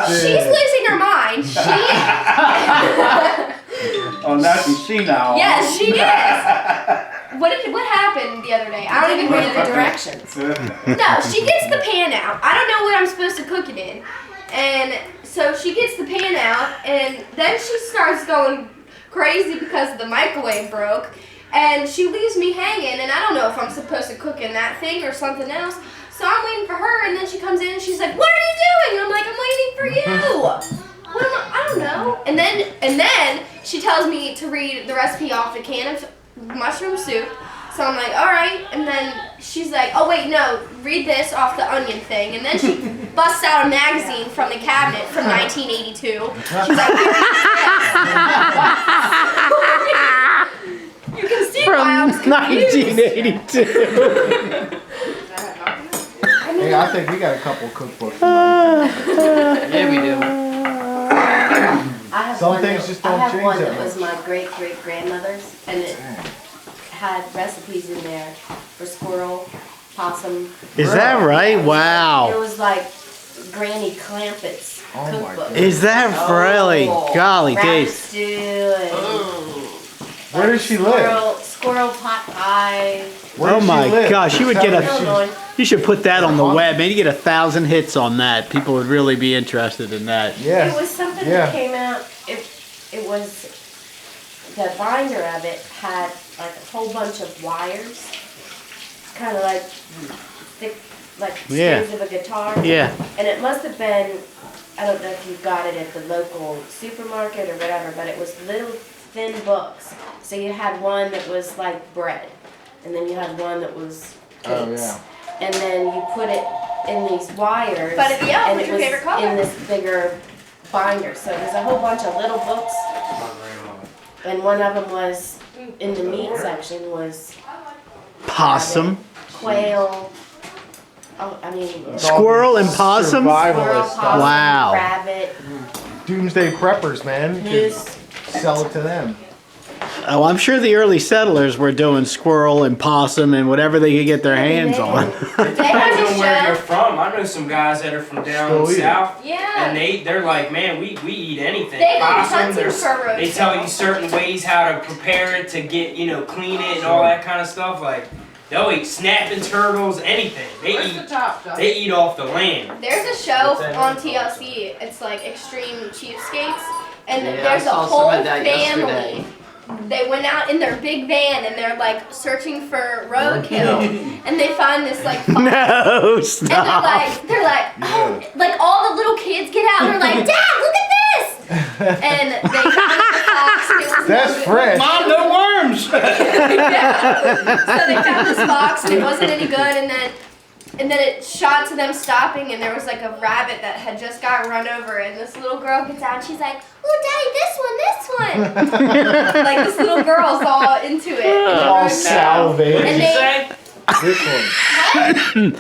she's losing her mind. Oh, now she's senile. Yes, she is. What happened the other day? I don't even read remember the directions. No, she gets the pan out. I don't know what I'm supposed to cook it in. And so she gets the pan out, and then she starts going crazy because the microwave broke. And she leaves me hanging, and I don't know if I'm supposed to cook in that thing or something else. So I'm waiting for her, and then she comes in and she's like, "What are you doing?" And I'm like, "I'm waiting for you." I don't know. And then she tells me to read the recipe off a can of mushroom soup. So I'm like, all right. And then she's like, "Oh wait, no, read this off the onion thing." And then she busts out a magazine from the cabinet from 1982. She's like, "Here, you can see why I was confused. 1982. Hey, I think we got a couple cookbooks. Yeah, we do. I have Some one things that, just I don't have change one that that was much. my great-great-grandmother's, and it had recipes in there for squirrel, possum. Is that right? It Wow. was like Granny Clampett's Oh my cookbook. goodness. Is that really? Golly Rabbit days. stew and Where does she live? squirrel pot pie. Where Oh does she my live? gosh, you would get Tell a- me she's- Illinois. You should put that on the web. Maybe get 1,000 hits on that. People would really be interested in that. Yeah. It was something Yeah. that came out. It was the binder of it had like a whole bunch of wires, kind of like thick, like Yeah. strings of a guitar. Yeah. And it must have been, I don't know if you got it at the local supermarket or whatever, but it was little thin books. So you had one that was like bread, and then you had one that was cakes. Oh, yeah. And then you put it in these wires. But at the end, and what's it your was favorite color? in this bigger binder. So there's a whole bunch of little books, and one of them was in the meat section was Possum. quail. Oh, I mean. Squirrel and possum? Squirrel, Survivalist possum, stuff. Wow. rabbit, Doomsday preppers, man. You moose. could sell it to them. Oh, I'm sure the early settlers were doing squirrel and possum and whatever they could get their hands on. They Depends have on where a you're show. from. I know some guys that are from down Still eat it. south, Yeah. and they're like, man, we eat anything. They go Possum, hunting there's- for roast they tell you turkey. certain ways how to prepare it to get, clean it and all that kind of stuff. Like, they'll eat snapping turtles, anything. They eat off the land. There's a show on TLC. It's like Extreme Cheapskates, and Yeah, there's I a saw some whole of that yesterday. family. They went out in their big van and they're like searching for roadkill, and they find this like fox. No, And stop. they're like, oh, like all the little kids get out and they're like, "Dad, look at this!" And they found the fox. And it was That's no good. fresh. Mom, no worms! Yeah. So they found this fox and it wasn't any good, and then it shot to them stopping, and there was like a rabbit that had just got run over, and this little girl gets out and she's like, "Oh, Daddy, this one!" Like this little girl's all into it. And the All road- salivated. And What'd you they- say? This one.